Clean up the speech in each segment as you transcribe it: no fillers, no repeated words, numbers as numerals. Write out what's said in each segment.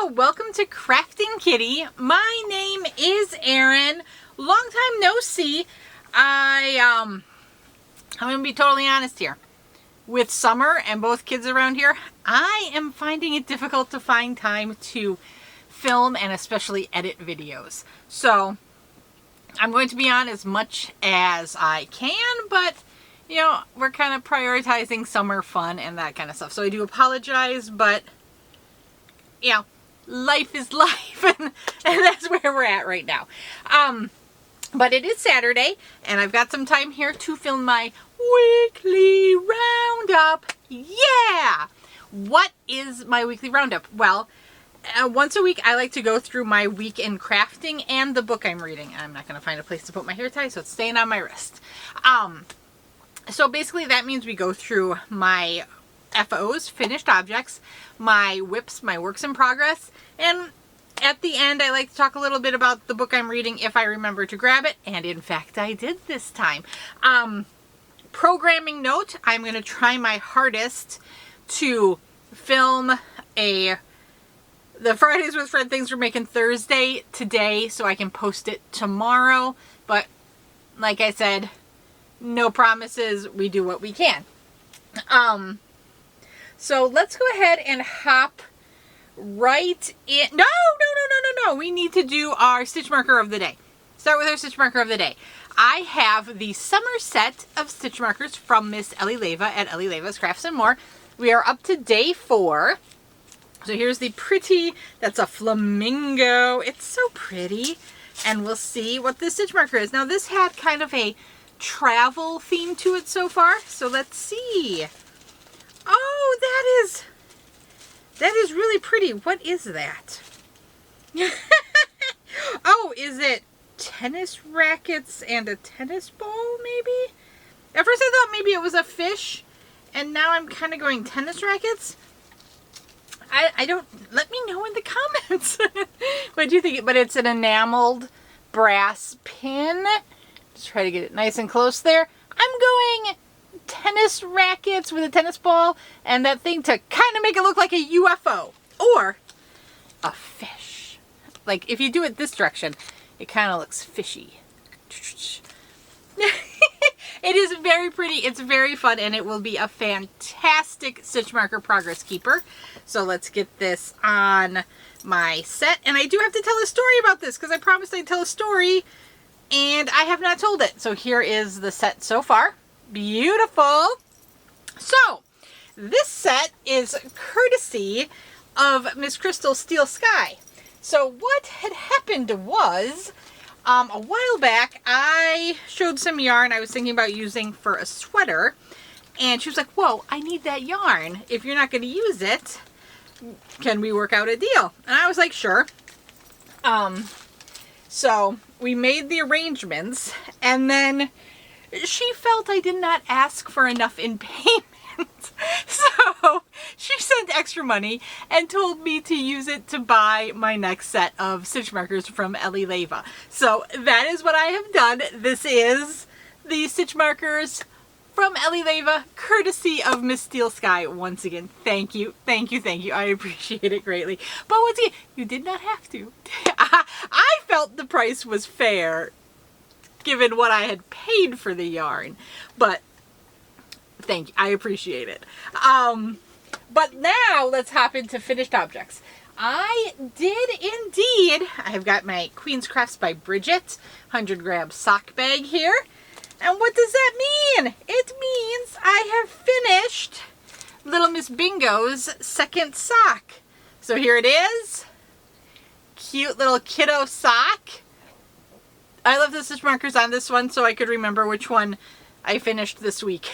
Hello, welcome to Krafting Kitty. My name is Erin. Long time no see. I'm gonna be totally honest here. With summer and both kids around here, I am finding it difficult to find time to film and especially edit videos. So I'm going to be on as much as I can, but you know, we're kind of prioritizing summer fun and that kind of stuff. So I do apologize, but you know, life is life, and that's where we're at right now. But it is Saturday, and I've got some time here to film my weekly roundup. Yeah! What is my weekly roundup? Well, once a week I like to go through my week in crafting and the book I'm reading. I'm not going to find a place to put my hair tie, so it's staying on my wrist. So basically that means we go through my FOs, finished objects, my WIPs, my works in progress, and at the end I like to talk a little bit about the book I'm reading if I remember to grab it, and in fact I did this time. Programming note, I'm going to try my hardest to film the Fridays with Fred things we're making Thursday today so I can post it tomorrow, but like I said, no promises, we do what we can. So let's go ahead and hop right in. No. We need to do our stitch marker of the day. Start with our stitch marker of the day. I have the summer set of stitch markers from Miss Ellie Leva at Ellie Leva's Crafts and More. We are up to day 4. So here's the pretty, that's a flamingo. It's so pretty. And we'll see what this stitch marker is. Now this had kind of a travel theme to it so far. So let's see. Oh, that is really pretty. What is that? Oh, is it tennis rackets and a tennis ball, maybe? At first I thought maybe it was a fish, and now I'm kind of going tennis rackets. I don't, let me know in the comments. What do you think? But it's an enameled brass pin. Just try to get it nice and close there. I'm going tennis rackets with a tennis ball and that thing to kind of make it look like a UFO or a fish. Like if you do it this direction, it kind of looks fishy. It is very pretty, it's very fun, and it will be a fantastic stitch marker progress keeper. So let's get this on my set. And I do have to tell a story about this because I promised I'd tell a story and I have not told it. So here is the set so far. Beautiful. So this set is courtesy of Miss Crystal Steel Sky. So what had happened was a while back I showed some yarn I was thinking about using for a sweater, and she was like, whoa, I need that yarn. If you're not going to use it, can we work out a deal? And I was like, sure. So we made the arrangements, and then she felt I did not ask for enough in payment. So she sent extra money and told me to use it to buy my next set of stitch markers from Ellie Leva. So that is what I have done. This is the stitch markers from Ellie Leva, courtesy of Miss Steel Sky. Once again, thank you. I appreciate it greatly. But once again, you did not have to. I felt the price was fair given what I had paid for the yarn, but thank you, I appreciate it. But now let's hop into finished objects. I did indeed, I've got my Queen's Crafts by Bridget 100 gram sock bag here. And what does that mean? It means I have finished Little Miss Bingo's second sock. So here it is. Cute little kiddo sock. I left the stitch markers on this one so I could remember which one I finished this week.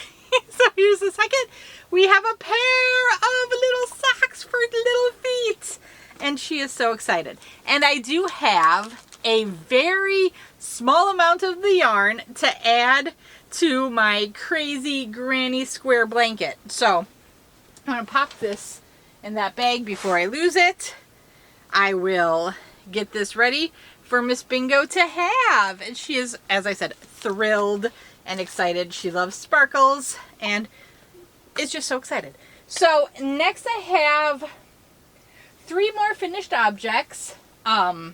So here's the second. We have a pair of little socks for little feet. And she is so excited. And I do have a very small amount of the yarn to add to my crazy granny square blanket. So I'm going to pop this in that bag before I lose it. I will get this ready for Miss Bingo to have. And she is, as I said, thrilled and excited. She loves sparkles and is just so excited. So next I have 3 more finished objects. I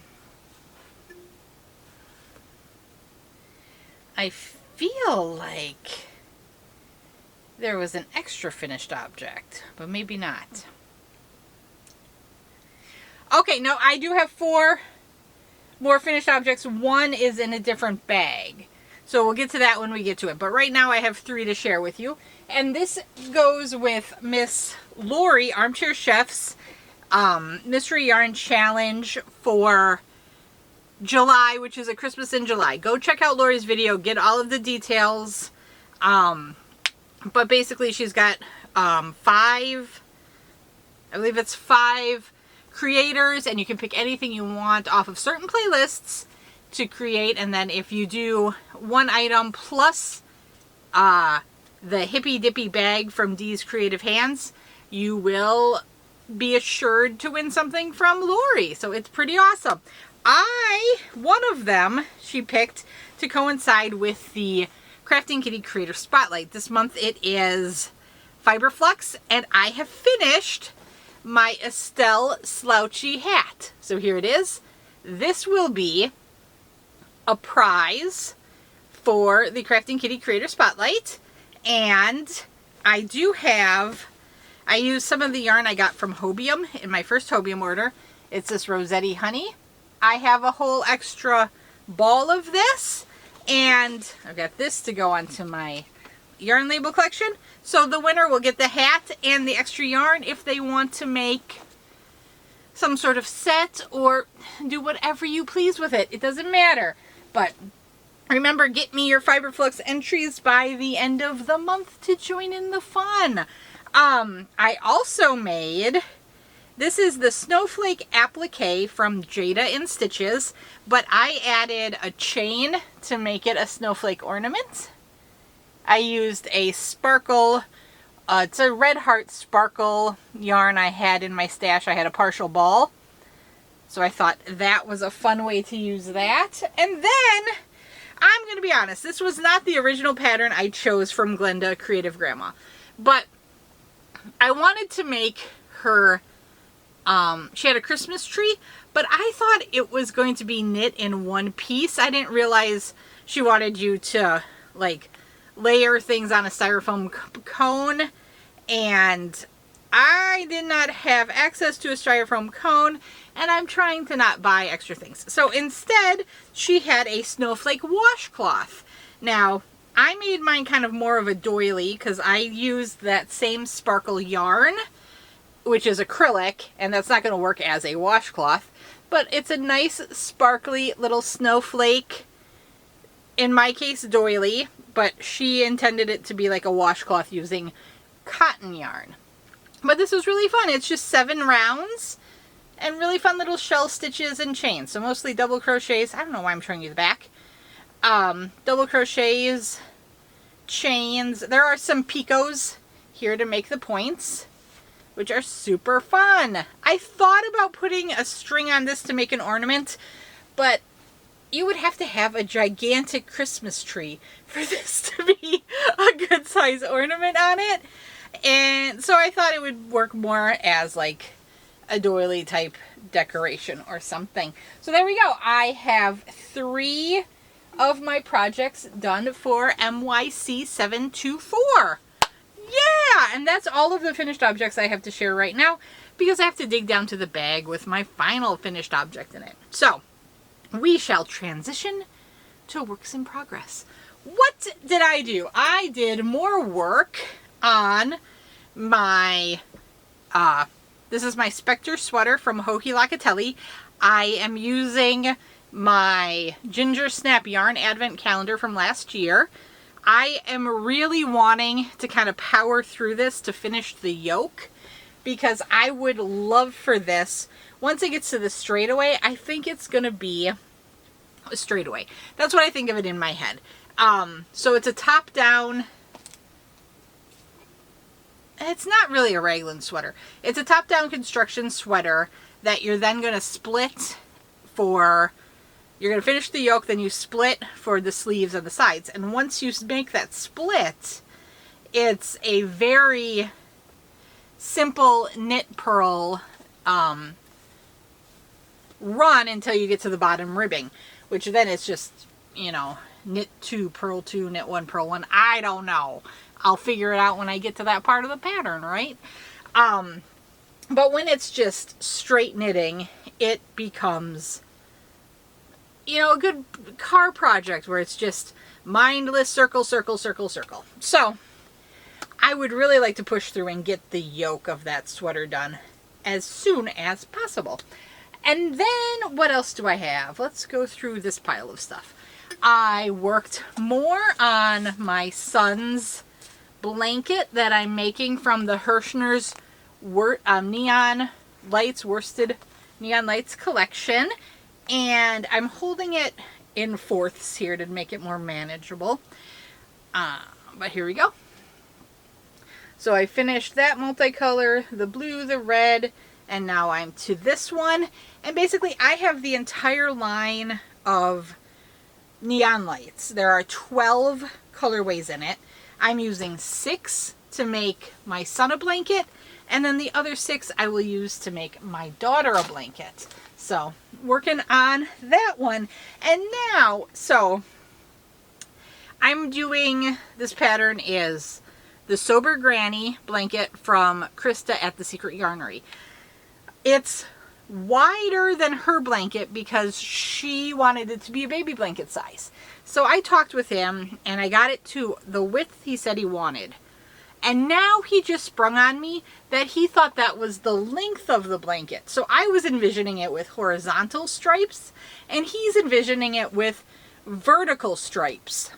feel like there was an extra finished object, but maybe not. Okay, no, I do have 4 more finished objects. 1 is in a different bag. So we'll get to that when we get to it. But right now I have 3 to share with you. And this goes with Miss Lori, Armchair Chef's Mystery Yarn Challenge for July, which is a Christmas in July. Go check out Lori's video, get all of the details. But basically she's got 5, I believe it's 5 creators, and you can pick anything you want off of certain playlists to create. And then if you do 1 item plus the Hippy Dippy bag from Dee's Creative Hands, you will be assured to win something from Lori. So it's pretty awesome. One of them she picked to coincide with the Krafting Kitty Creator Spotlight. This month it is Fiberflux, and I have finished my Estelle slouchy hat. So here it is. This will be a prize for the Krafting Kitty Creator Spotlight. And I used some of the yarn I got from Hobium in my first Hobium order. It's this Rossetti Honey. I have a whole extra ball of this, and I've got this to go onto my yarn label collection. So the winner will get the hat and the extra yarn if they want to make some sort of set or do whatever you please with it. It doesn't matter. But remember, get me your Fiberflux entries by the end of the month to join in the fun. I also made, this is the Snowflake applique from Jada in Stitches, but I added a chain to make it a snowflake ornament. I used a sparkle, it's a Red Heart sparkle yarn I had in my stash. I had a partial ball, so I thought that was a fun way to use that. And then, I'm going to be honest, this was not the original pattern I chose from Glenda Creative Grandma, but I wanted to make her, she had a Christmas tree, but I thought it was going to be knit in one piece. I didn't realize she wanted you to, like, layer things on a styrofoam cone, and I did not have access to a styrofoam cone, and I'm trying to not buy extra things. So instead, she had a snowflake washcloth. Now, I made mine kind of more of a doily because I used that same sparkle yarn, which is acrylic, and that's not going to work as a washcloth, but it's a nice sparkly little snowflake, in my case doily, but she intended it to be like a washcloth using cotton yarn. But this was really fun. It's just 7 rounds and really fun little shell stitches and chains. So mostly double crochets. I don't know why I'm showing you the back. Double crochets, chains. There are some picots here to make the points, which are super fun. I thought about putting a string on this to make an ornament, but you would have to have a gigantic Christmas tree for this to be a good size ornament on it. And so I thought it would work more as like a doily type decoration or something. So there we go. I have 3 of my projects done for MYC 724. Yeah, and that's all of the finished objects I have to share right now because I have to dig down to the bag with my final finished object in it. So we shall transition to works in progress. What did I do? I did more work on my, this is my Spectre sweater from Hohi Locatelli. I am using my Ginger Snap Yarn Advent Calendar from last year. I am really wanting to kind of power through this to finish the yoke because I would love for this, once it gets to the straightaway, I think it's going to be a straightaway. That's what I think of it in my head. So it's a top-down, it's not really a raglan sweater. It's a top-down construction sweater that you're then going to split for, you're going to finish the yoke, then you split for the sleeves and the sides. And once you make that split, it's a very simple knit purl run until you get to the bottom ribbing, which then it's just, you know, knit 2, purl 2, knit 1, purl 1. I don't know. I'll figure it out when I get to that part of the pattern, right? But when it's just straight knitting, it becomes, you know, a good car project where it's just mindless circle, circle, circle, circle. So I would really like to push through and get the yoke of that sweater done as soon as possible. And then what else do I have? Let's go through this pile of stuff. I worked more on my son's blanket that I'm making from the Hirschner's Neon Lights, Worsted Neon Lights collection. And I'm holding it in fourths here to make it more manageable. But here we go. So I finished that multicolor, the blue, the red, and now I'm to this one. And basically I have the entire line of neon lights. There are 12 colorways in it. I'm using 6 to make my son a blanket, and then the other 6 I will use to make my daughter a blanket. So working on that one. And now, so I'm doing, this pattern is the Sober Granny blanket from Krista at the Secret Yarnery. It's wider than her blanket because she wanted it to be a baby blanket size. So I talked with him and I got it to the width he said he wanted. And now he just sprung on me that he thought that was the length of the blanket. So I was envisioning it with horizontal stripes and he's envisioning it with vertical stripes.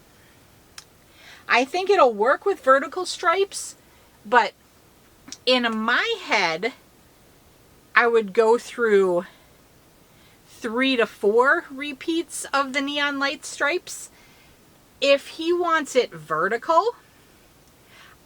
I think it'll work with vertical stripes, but in my head, I would go through 3 to 4 repeats of the neon light stripes. If he wants it vertical,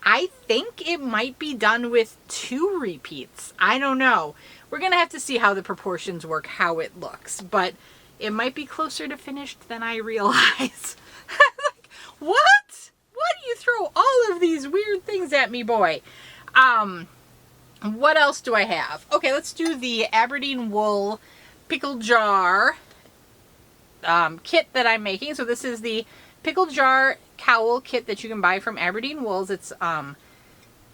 I think it might be done with 2 repeats. I don't know. We're going to have to see how the proportions work, how it looks, but it might be closer to finished than I realize. Like, what? Why do you throw all of these weird things at me, boy? What else do I have? Okay, let's do the Aberdeen Wool Pickle Jar kit that I'm making. So this is the Pickle Jar Cowl kit that you can buy from Aberdeen Wools. It's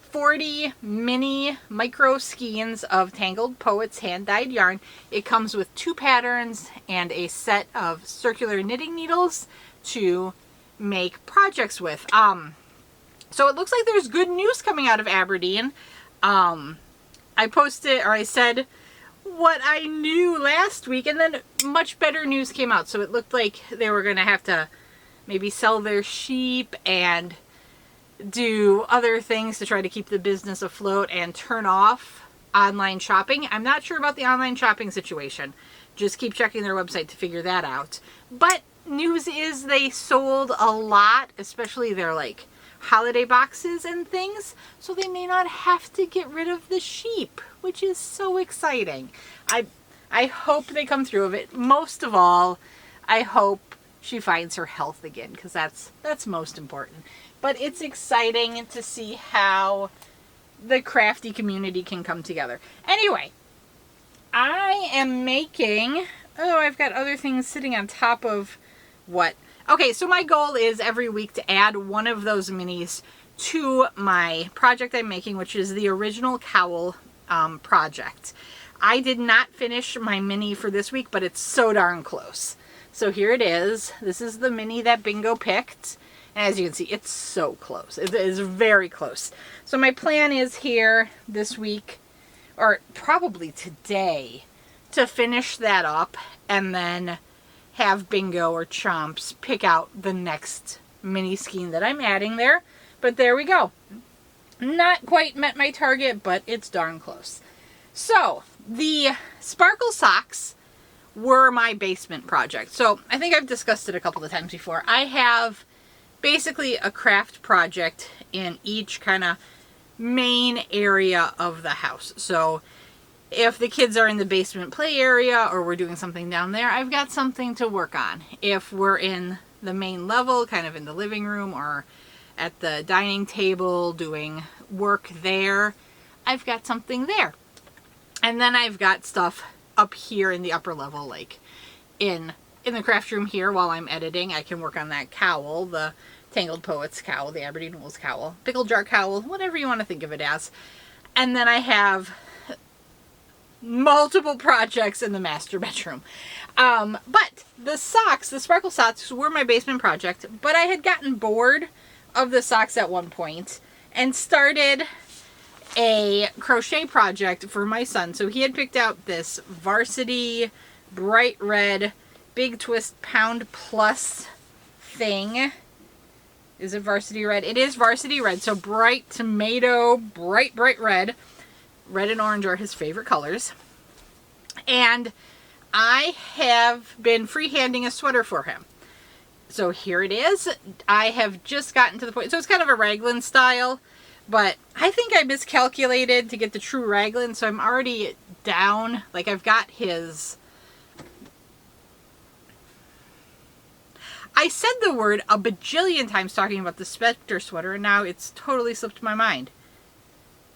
40 mini micro skeins of Tangled Poets hand-dyed yarn. It comes with 2 patterns and a set of circular knitting needles to make projects with. So it looks like there's good news coming out of Aberdeen. I posted, or I said what I knew last week, and then much better news came out. So it looked like they were going to have to maybe sell their sheep and do other things to try to keep the business afloat and turn off online shopping. I'm not sure about the online shopping situation. Just keep checking their website to figure that out. But news is they sold a lot, especially their like holiday boxes and things, so they may not have to get rid of the sheep, which is so exciting. I hope they come through of it. Most of all, I hope she finds her health again, because that's most important. But it's exciting to see how the crafty community can come together. Anyway, I am making, oh, I've got other things sitting on top of what? Okay, so my goal is every week to add one of those minis to my project I'm making, which is the original cowl project. I did not finish my mini for this week, but it's so darn close. So here it is. This is the mini that Bingo picked. And as you can see, it's so close. It is very close. So my plan is here this week, or probably today, to finish that up and then have Bingo or Chomps pick out the next mini skein that I'm adding there. But there we go. Not quite met my target, but it's darn close. So the sparkle socks were my basement project. So I think I've discussed it a couple of times before. I have basically a craft project in each kind of main area of the house. So if the kids are in the basement play area or we're doing something down there, I've got something to work on. If we're in the main level, kind of in the living room or at the dining table doing work there, I've got something there. And then I've got stuff up here in the upper level, like in the craft room here while I'm editing. I can work on that cowl, the Tangled Poets cowl, the Aberdeen Wools cowl, pickle jar cowl, whatever you want to think of it as. And then I have multiple projects in the master bedroom. But the socks, the sparkle socks, were my basement project, but I had gotten bored of the socks at one point and started a crochet project for my son. So he had picked out this varsity bright red big twist pound plus thing. Is it varsity red? It is varsity red. So bright tomato, bright red. Red and orange are his favorite colors. And I have been freehanding a sweater for him. So here it is. I have just gotten to the point. So it's kind of a raglan style, but I think I miscalculated to get the true raglan. So I'm already down. Like I've got his... I said the word a bajillion times talking about the Spectre sweater, and now it's totally slipped my mind.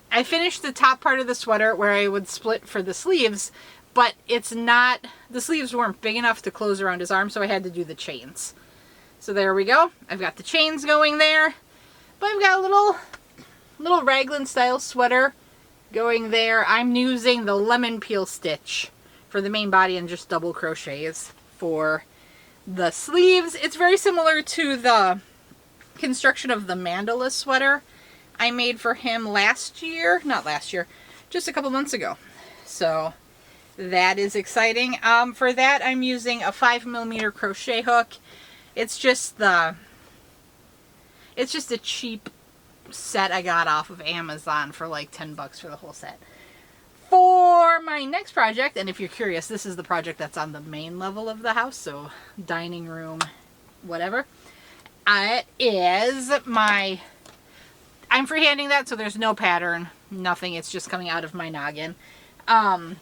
I finished the top part of the sweater where I would split for the sleeves, but it's not, the sleeves weren't big enough to close around his arm, so I had to do the chains. So there we go. I've got the chains going there, but I've got a little raglan style sweater going there. I'm using the lemon peel stitch for the main body and just double crochets for the sleeves. It's very similar to the construction of the mandala sweater I made for him last year. Not last year, just a couple months ago. So that is exciting. For that I'm using a 5mm crochet hook. It's just a cheap set I got off of Amazon for like 10 bucks for the whole set. For my next project, and if you're curious, this is the project that's on the main level of the house, so dining room, whatever. It is my... I'm freehanding that, so there's no pattern, nothing. It's just coming out of my noggin. That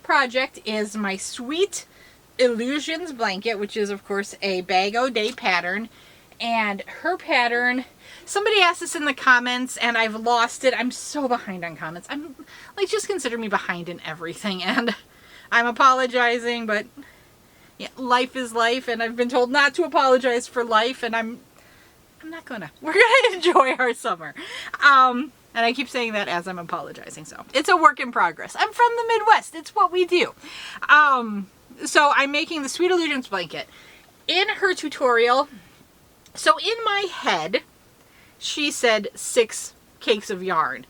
project is my Sweet Illusions blanket, which is, of course, a Bag-O-Day pattern. And her pattern, somebody asked this in the comments, and I've lost it. I'm so behind on comments. I'm, like, just consider me behind in everything. And I'm apologizing, but yeah, life is life, and I've been told not to apologize for life, and I'm not gonna. We're gonna enjoy our summer. And I keep saying that as I'm apologizing, so it's a work in progress. I'm from the Midwest. It's what we do. So I'm making the Sweet Illusions blanket. In her tutorial, so in my head, she said 6 cakes of yarn.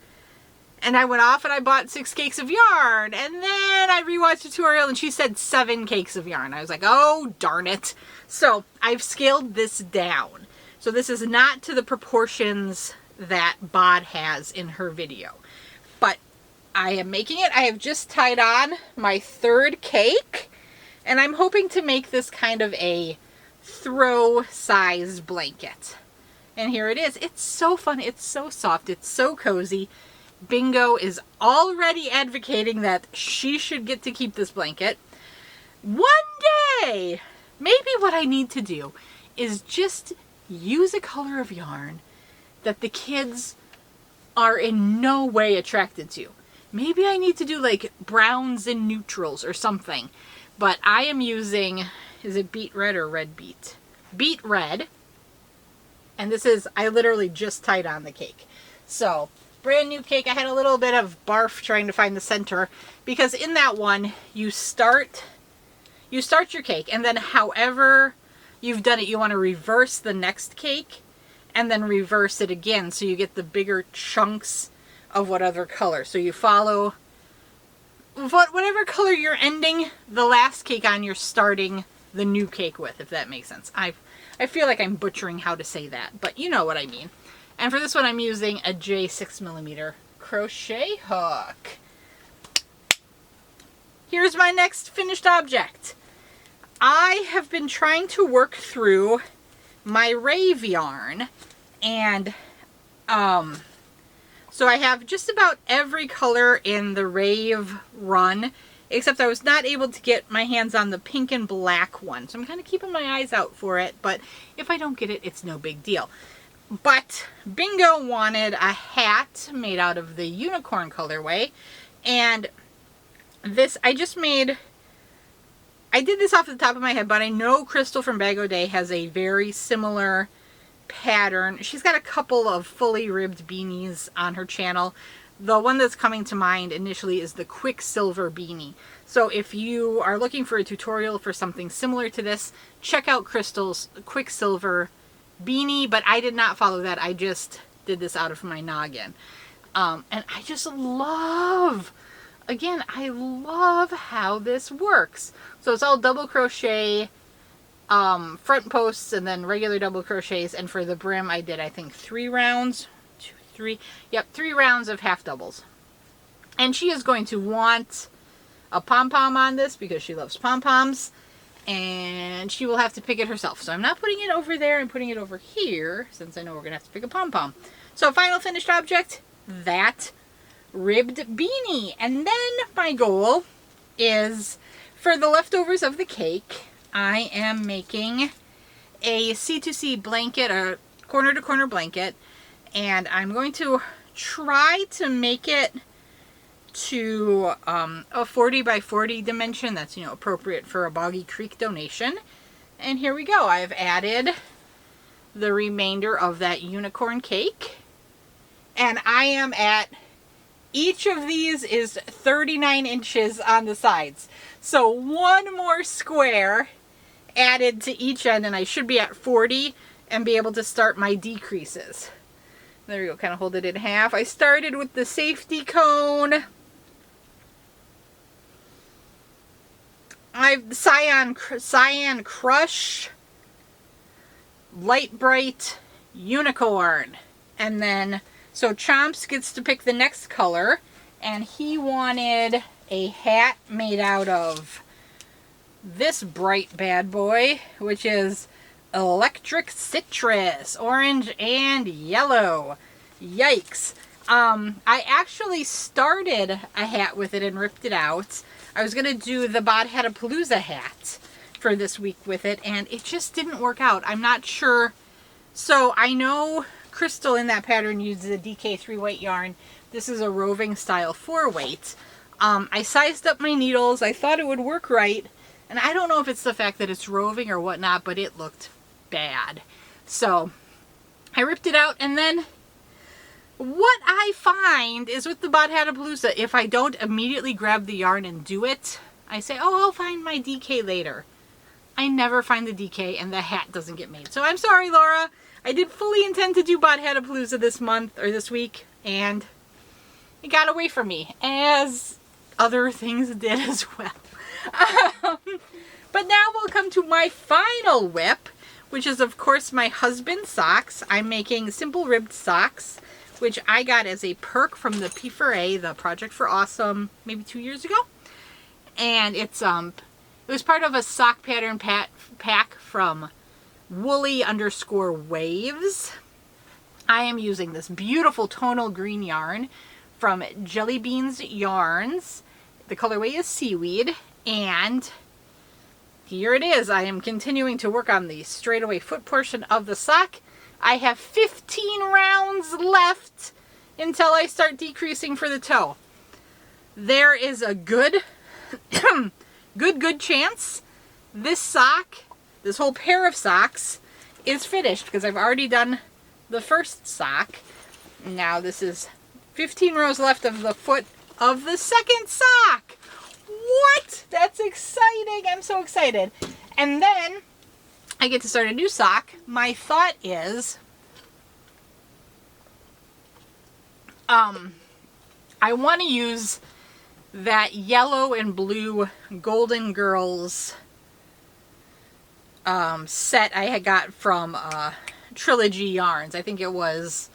And I went off and I bought 6 cakes of yarn. And then I rewatched the tutorial and she said 7 cakes of yarn. I was like, oh, darn it. So I've scaled this down. So this is not to the proportions that Bod has in her video. But I am making it. I have just tied on my 3rd cake. And I'm hoping to make this kind of a throw size blanket. And here it is. It's so fun. It's so soft. It's so cozy. Bingo is already advocating that she should get to keep this blanket. One day, maybe what I need to do is just use a color of yarn that the kids are in no way attracted to. Maybe I need to do like browns and neutrals or something. But I am using, is it beet red or red beet? Beet red. And this is, I literally just tied on the cake. So, brand new cake. I had a little bit of barf trying to find the center, because in that one, you start your cake, and then however you've done it, you want to reverse the next cake, and then reverse it again, so you get the bigger chunks of what other color. So you follow whatever color you're ending the last cake on, you're starting the new cake with, if that makes sense. I feel like I'm butchering how to say that, but you know what I mean. And for this one, I'm using a J 6mm crochet hook. Here's my next finished object. I have been trying to work through my Rave yarn, and so I have just about every color in the Rave run, except I was not able to get my hands on the pink and black one. So I'm kind of keeping my eyes out for it, but if I don't get it, it's no big deal. But Bingo wanted a hat made out of the unicorn colorway, and This, I did this off the top of my head, but I know Crystal from Bag O' Day has a very similar pattern. She's got a couple of fully ribbed beanies on her channel. The one that's coming to mind initially is the Quicksilver beanie. So if you are looking for a tutorial for something similar to this, check out Crystal's Quicksilver beanie, but I did not follow that. I just did this out of my noggin. And I just love, again, I love how this works. So it's all double crochet front posts and then regular double crochets, and for the brim I did, I think, 3 rounds. 3 rounds of half doubles. And she is going to want a pom-pom on this because she loves pom-poms, and she will have to pick it herself. So I'm not putting it over there, I'm putting it over here since I know we're gonna have to pick a pom-pom. So final finished object, that ribbed beanie. And then my goal is, for the leftovers of the cake, I am making a C2C blanket, a corner to corner blanket. And I'm going to try to make it to a 40 by 40 dimension. That's, you know, appropriate for a Boggy Creek donation. And here we go. I've added the remainder of that unicorn cake. And I am at, each of these is 39 inches on the sides. So one more square added to each end and I should be at 40 and be able to start my decreases. There we go, kind of hold it in half. I started with the safety cone. I've Cyan Crush, Light Bright, Unicorn. And then, so Chomps gets to pick the next color, and he wanted a hat made out of this bright bad boy, which is Electric Citrus, orange and yellow. Yikes. I actually started a hat with it and ripped it out. I was going to do the Bod Hatapalooza hat for this week with it, and it just didn't work out. I'm not sure. So I know Crystal in that pattern uses a DK 3-weight yarn. This is a roving style 4-weight. I sized up my needles. I thought it would work right. And I don't know if it's the fact that it's roving or whatnot, but it looked bad. So I ripped it out, and then what I find is with the Bod Hatapalooza, if I don't immediately grab the yarn and do it, I say, oh, I'll find my DK later. I never find the DK and the hat doesn't get made. So I'm sorry, Laura. I did fully intend to do Bod Hatapalooza this month or this week, and it got away from me, as other things did as well. But now we'll come to my final whip, which is of course my husband's socks. I'm making simple ribbed socks, which I got as a perk from the P4A, the Project for Awesome, maybe 2 years ago. And it was part of a sock pattern pack from Woolly_Waves. I am using this beautiful tonal green yarn from Jelly Beans Yarns. The colorway is Seaweed, and here it is. I am continuing to work on the straightaway foot portion of the sock. I have 15 rounds left until I start decreasing for the toe. There is a good chance this sock, this whole pair of socks, is finished because I've already done the first sock. Now this is 15 rows left of the foot of the second sock. What? That's exciting. I'm so excited. And then I get to start a new sock. My thought is, I want to use that yellow and blue Golden Girls set I had got from Trilogy Yarns. I think it was,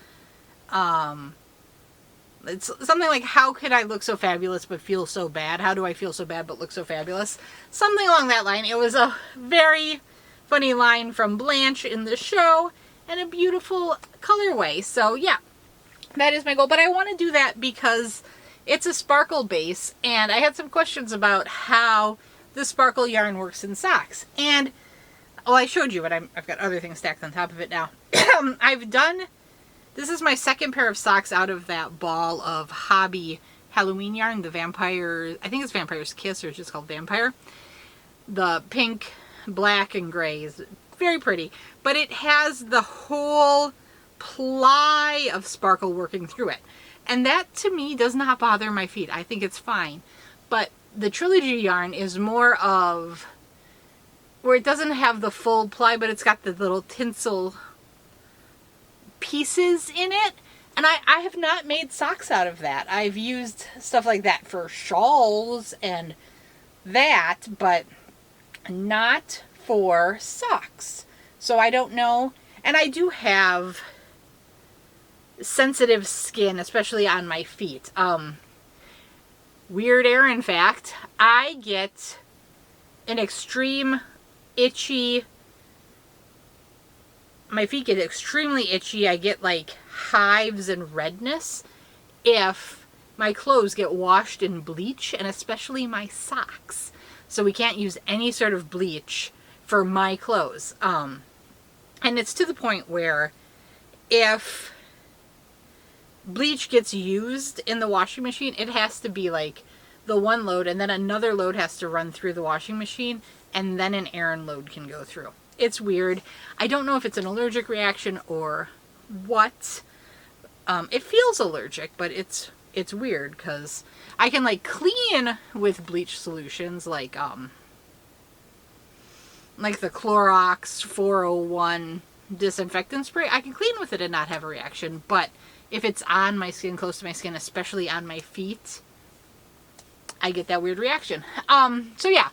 it's something like, how could I look so fabulous but feel so bad? How do I feel so bad but look so fabulous? Something along that line. It was a very funny line from Blanche in the show, and a beautiful colorway. So yeah, that is my goal. But I want to do that because it's a sparkle base, and I had some questions about how the sparkle yarn works in socks. And, well, I showed you, but I've got other things stacked on top of it now. This is my second pair of socks out of that ball of hobby Halloween yarn, the Vampire, I think it's Vampire's Kiss, or it's just called Vampire. The pink, black, and gray is very pretty, but it has the whole ply of sparkle working through it. And that to me does not bother my feet. I think it's fine. But the Trilogy yarn is more of where it doesn't have the full ply, but it's got the little tinsel pieces in it. And I have not made socks out of that. I've used stuff like that for shawls and that, but not for socks. So I don't know. And I do have sensitive skin, especially on my feet. Weird Erin fact, I get an extreme itchy, my feet get extremely itchy. I get like hives and redness if my clothes get washed in bleach, and especially my socks. So we can't use any sort of bleach for my clothes. And it's to the point where if bleach gets used in the washing machine, it has to be like the one load, and then another load has to run through the washing machine, and then an Erin load can go through. It's weird. I don't know if it's an allergic reaction or what. It feels allergic, but it's weird because I can like clean with bleach solutions like the Clorox 401 disinfectant spray. I can clean with it and not have a reaction, but if it's on my skin, close to my skin, especially on my feet, I get that weird reaction. So yeah,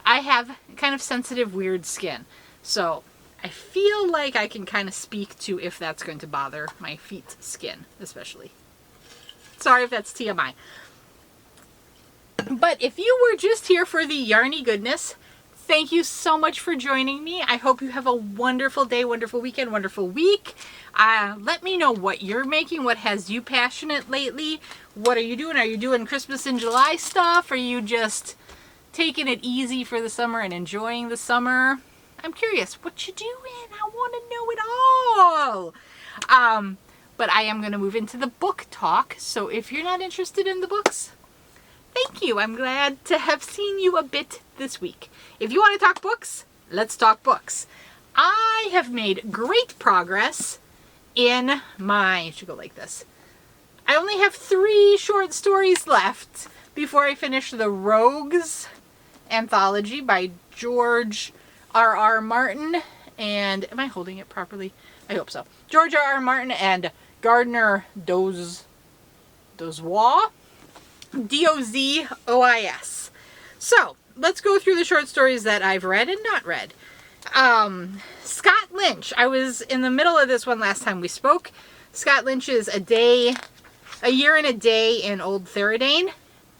I have kind of sensitive, weird skin. So I feel like I can kind of speak to if that's going to bother my feet skin, especially. Sorry if that's TMI. But if you were just here for the yarny goodness, thank you so much for joining me. I hope you have a wonderful day, wonderful weekend, wonderful week. Let me know what you're making, what has you passionate lately. What are you doing? Are you doing Christmas in July stuff? Are you just taking it easy for the summer and enjoying the summer? I'm curious what you doing. I want to know it all. But I am going to move into the book talk. So if you're not interested in the books, thank you. I'm glad to have seen you a bit this week. If you want to talk books, let's talk books. I have made great progress in my, it should go like this. I only have 3 short stories left before I finish the Rogues anthology by George R.R. Martin and, am I holding it properly? I hope so. George R.R. Martin and Gardner Dozois. D-O-Z-O-I-S. So, let's go through the short stories that I've read and not read. Scott Lynch. I was in the middle of this one last time we spoke. Scott Lynch is A Year and a Day in Old Theridane.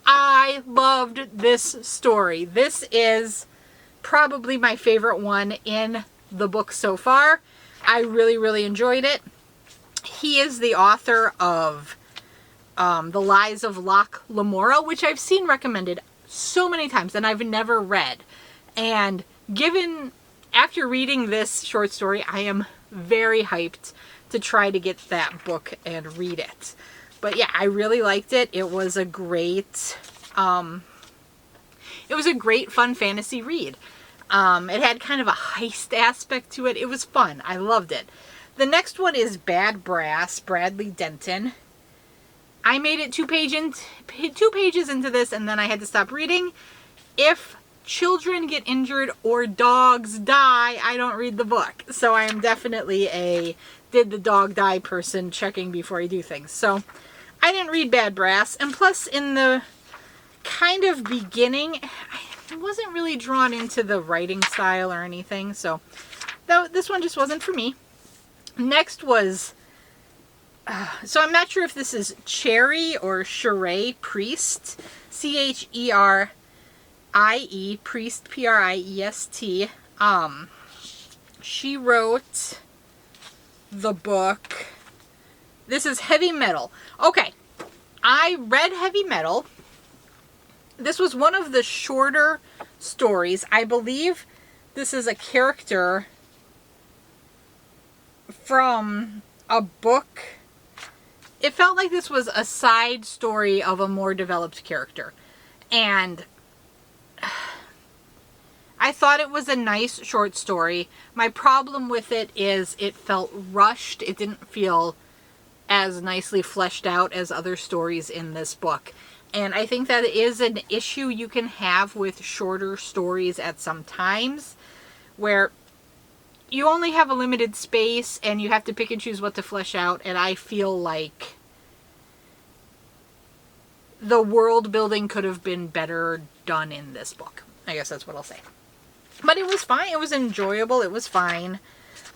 I loved this story. This is probably my favorite one in the book so far. I really, really enjoyed it. He is the author of The Lies of Locke Lamora, which I've seen recommended so many times and I've never read. And after reading this short story, I am very hyped to try to get that book and read it. But yeah, I really liked it. It was a great fun fantasy read. It had kind of a heist aspect to it. It was fun. I loved it. The next one is Bad Brass, Bradley Denton. I made it 2 pages into this and then I had to stop reading. If children get injured or dogs die, I don't read the book. So I am definitely a did the dog die person checking before I do things. So I didn't read Bad Brass. And plus in the kind of beginning, I wasn't really drawn into the writing style or anything. So this one just wasn't for me. Next was, so I'm not sure if this is Cherry or Cherie Priest. C-H-E-R-I-E, Priest, P-R-I-E-S-T. She wrote the book. This is Heavy Metal. Okay, I read Heavy Metal. This was one of the shorter stories. I believe this is a character from a book. it felt like this was a side story of a more developed character. And I thought it was a nice short story. My problem with it is it felt rushed. It didn't feel as nicely fleshed out as other stories in this book. And I think that is an issue you can have with shorter stories at some times, where you only have a limited space and you have to pick and choose what to flesh out. And I feel like the world building could have been better done in this book. I guess that's what I'll say. But it was fine. It was enjoyable. It was fine.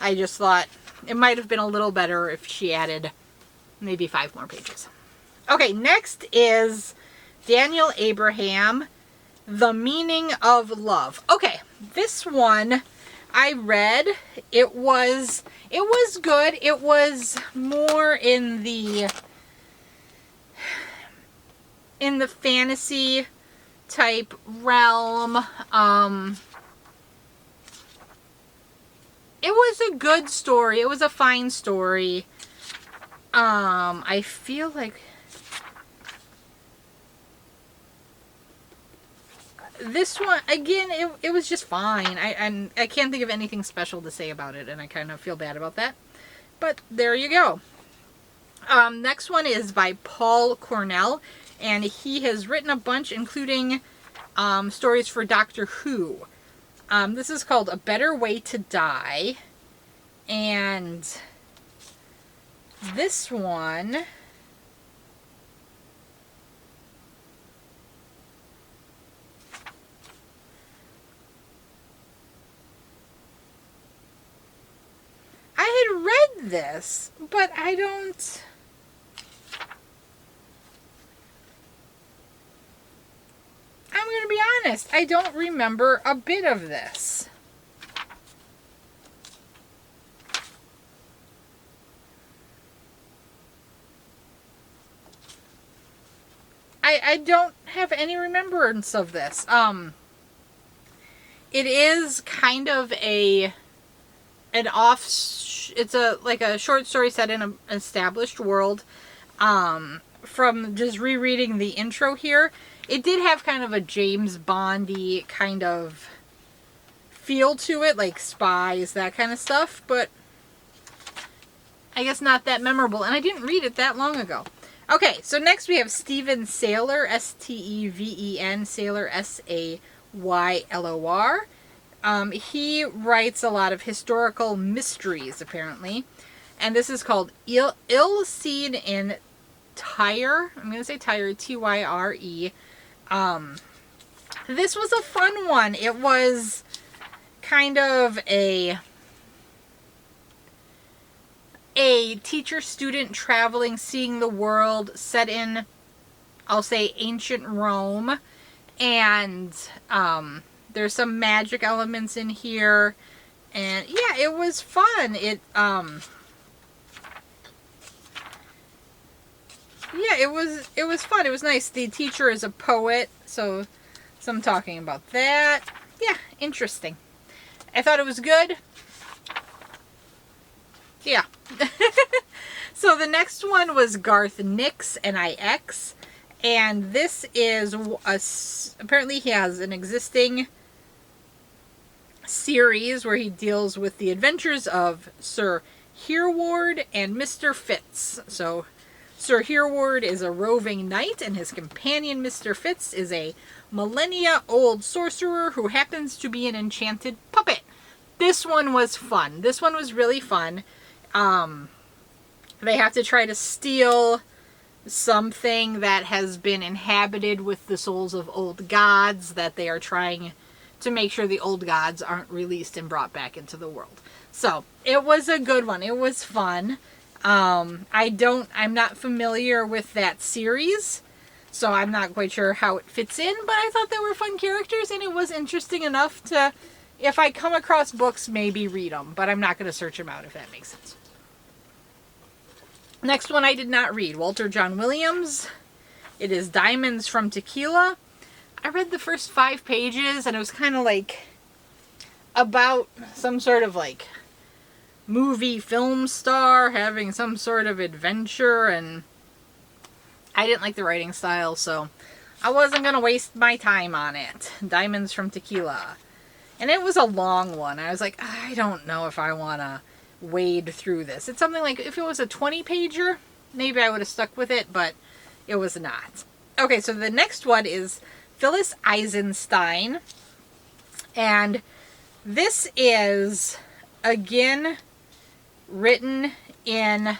I just thought it might have been a little better if she added maybe 5 more pages. Okay, next is Daniel Abraham, The Meaning of Love. Okay, this one I read. It was good. It was more in the fantasy type realm. It was a good story. It was a fine story. I feel like this one, again, it was just fine. I can't think of anything special to say about it, and I kind of feel bad about that. But there you go. Next one is by Paul Cornell, and he has written a bunch, including stories for Doctor Who. This is called A Better Way to Die, and this one I had read this, but I'm going to be honest, I don't remember a bit of this. I don't have any remembrance of this. It is kind of it's like a short story set in an established world. From just rereading the intro here, it did have kind of a James Bond-y kind of feel to it, like spies, that kind of stuff, but I guess not that memorable, and I didn't read it that long ago. Okay, so next we have Steven Saylor, S-T-E-V-E-N, Saylor, S-A-Y-L-O-R. He writes a lot of historical mysteries, apparently, and this is called Ill Seen in Tyre. I'm going to say Tyre, T-Y-R-E. This was a fun one. It was kind of a teacher-student traveling, seeing the world, set in, I'll say, ancient Rome. And there's some magic elements in here. And yeah, it was fun. Yeah, it was fun. It was nice. The teacher is a poet, so some talking about that. Yeah, interesting. I thought it was good. Yeah. So the next one was Garth Nix, N-I-X, and this is apparently he has an existing series where he deals with the adventures of Sir Hereward and Mr. Fitz. So Sir Hereward is a roving knight, and his companion Mr. Fitz is a millennia-old sorcerer who happens to be an enchanted puppet. This one was fun. This one was really fun. They have to try to steal something that has been inhabited with the souls of old gods, that they are trying to make sure the old gods aren't released and brought back into the world. So, it was a good one. It was fun. I'm not familiar with that series, so I'm not quite sure how it fits in, but I thought they were fun characters, and it was interesting enough to, if I come across books, maybe read them, but I'm not going to search them out, if that makes sense. Next one I did not read, Walter John Williams. It is Diamonds from Tequila. I read the first 5 pages, and it was kind of like about some sort of like movie film star having some sort of adventure, and I didn't like the writing style, so I wasn't going to waste my time on it. Diamonds from Tequila. And it was a long one. I was like, I don't know if I want to wade through this. It's something like, if it was a 20-pager, maybe I would have stuck with it, but it was not. Okay, so the next one is Phyllis Eisenstein. And this is, again, written in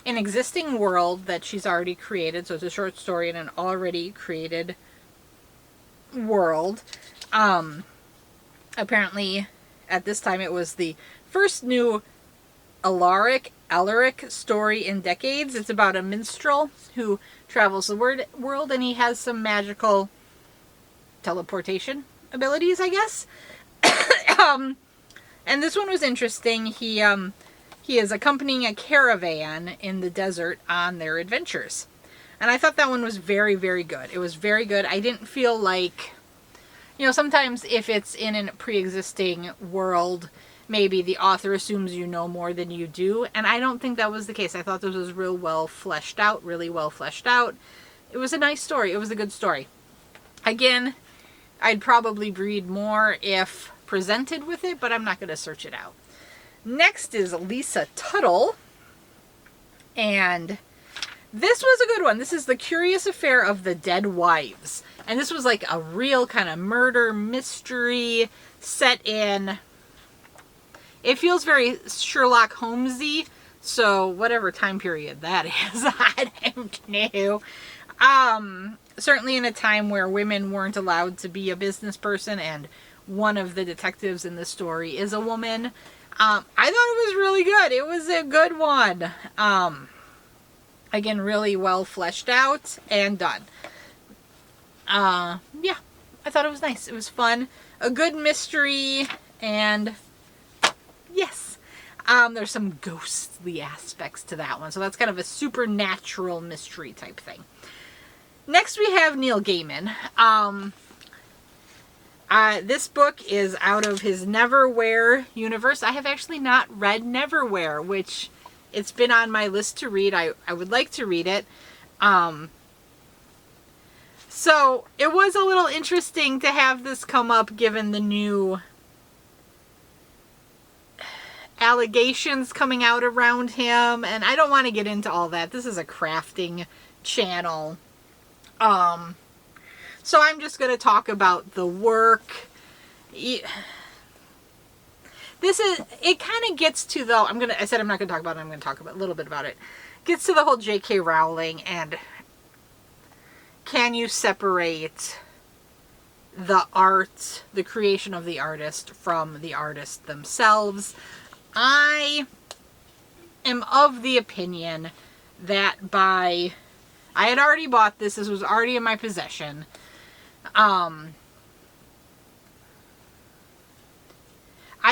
an existing world that she's already created. So it's a short story in an already created world. Apparently, at this time, it was the first new Alaric story in decades. It's about a minstrel who travels the world, and he has some magical teleportation abilities, I guess. And this one was interesting. He is accompanying a caravan in the desert on their adventures. And I thought that one was very, very good. It was very good. I didn't feel like, you know, sometimes if it's in a pre-existing world, maybe the author assumes you know more than you do. And I don't think that was the case. I thought this was really well fleshed out. It was a nice story. It was a good story. Again, I'd probably read more if presented with it, but I'm not going to search it out. Next is Lisa Tuttle. And this was a good one. This is The Curious Affair of the Dead Wives. And this was like a real kind of murder mystery set in... It feels very Sherlock Holmesy, so whatever time period that is, I don't know. Certainly in a time where women weren't allowed to be a business person, and one of the detectives in the story is a woman. I thought it was really good. It was a good one. Again, really well fleshed out and done. Yeah, I thought it was nice. It was fun. A good mystery, and yes. There's some ghostly aspects to that one, so that's kind of a supernatural mystery type thing. Next we have Neil Gaiman. This book is out of his Neverwhere universe. I have actually not read Neverwhere, which it's been on my list to read. I would like to read it. So it was a little interesting to have this come up given the new allegations coming out around him, and I don't want to get into all that. This is a crafting channel. So I'm just going to talk about the work. It kind of gets to, though, I said I'm not going to talk about it, I'm going to talk about a little bit about it. Gets to the whole J.K. Rowling and can you separate the art, the creation of the artist from the artist themselves. I am of the opinion that I had already bought this. This was already in my possession. I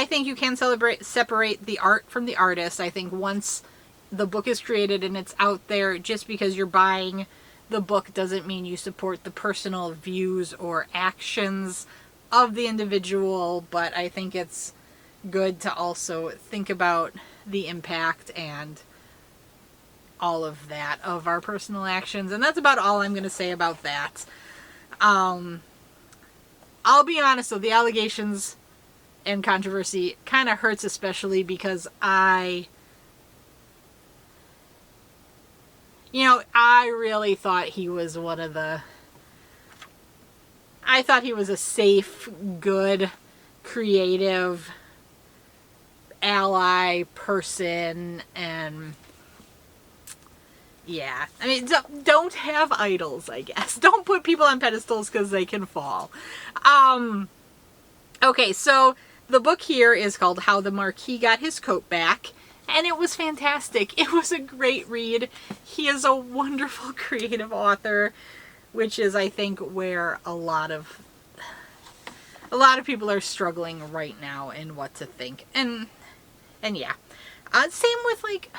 think you can separate the art from the artist. I think once the book is created and it's out there, just because you're buying the book doesn't mean you support the personal views or actions of the individual, but I think it's good to also think about the impact and all of that of our personal actions. And that's about all I'm going to say about that. I'll be honest though, the allegations and controversy kind of hurts, especially because I really thought he was I thought he was a safe, good, creative ally person, and yeah, I mean, don't have idols, I guess. Don't put people on pedestals because they can fall. Okay, so the book here is called How the Marquis Got His Coat Back, and it was fantastic. It was a great read. He is a wonderful creative author, which is, I think, where a lot of people are struggling right now in what to think. And yeah. Same with, like,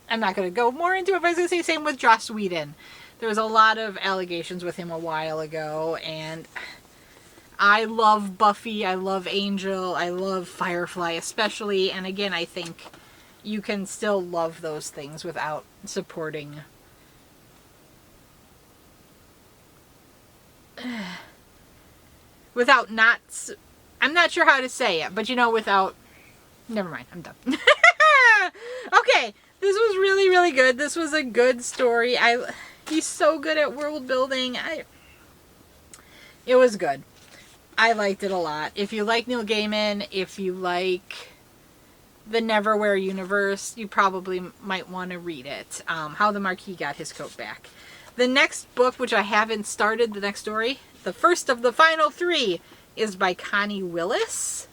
I'm not going to go more into it, but I was going to say same with Joss Whedon. There was a lot of allegations with him a while ago, and I love Buffy, I love Angel, I love Firefly especially, and again, I think you can still love those things without supporting without not, I'm not sure how to say it, but you know, without, never mind, I'm done. Okay, this was really, really good. This was a good story. He's so good at world building. It was good. I liked it a lot. If you like Neil Gaiman, if you like the Neverwhere universe, you probably might want to read it. How the Marquis Got His Coat Back. The next book, which I haven't started, the next story, the first of the final 3, is by Connie Willis.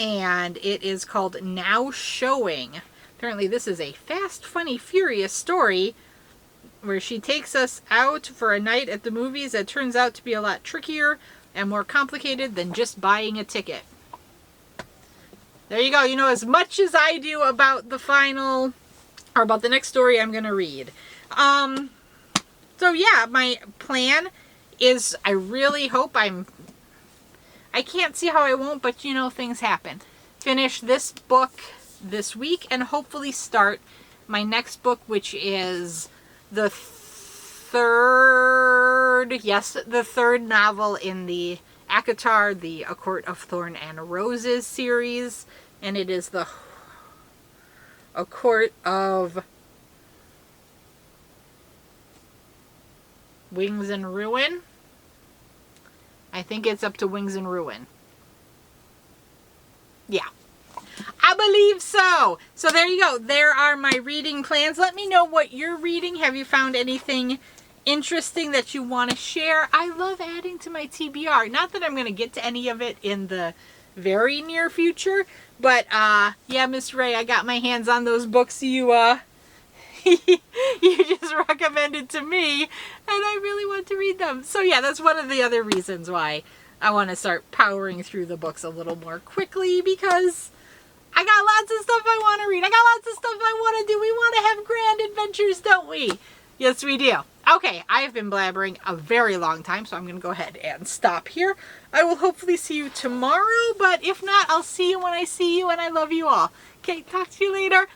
And it is called Now Showing. Apparently this is a fast, funny, furious story where she takes us out for a night at the movies that turns out to be a lot trickier and more complicated than just buying a ticket. There you go. You know as much as I do about the final, or about the next story I'm going to read. So yeah, my plan is, I really hope I can't see how I won't, but you know, things happen. Finish this book this week and hopefully start my next book, which is the third novel in the ACOTAR, the A Court of Thorn and Roses series, and it is the A Court of Wings and Ruin. I think it's up to Wings and Ruin. Yeah. I believe so. So there you go. There are my reading plans. Let me know what you're reading. Have you found anything interesting that you want to share? I love adding to my TBR. Not that I'm going to get to any of it in the very near future, but yeah, Miss Ray, I got my hands on those books you you just recommended to me, and I really want to read them. So yeah, that's one of the other reasons why I want to start powering through the books a little more quickly, because I got lots of stuff I want to read. I got lots of stuff I want to do. We want to have grand adventures, don't we? Yes, we do. Okay, I have been blabbering a very long time, so I'm going to go ahead and stop here. I will hopefully see you tomorrow, but if not, I'll see you when I see you, and I love you all. Okay, talk to you later.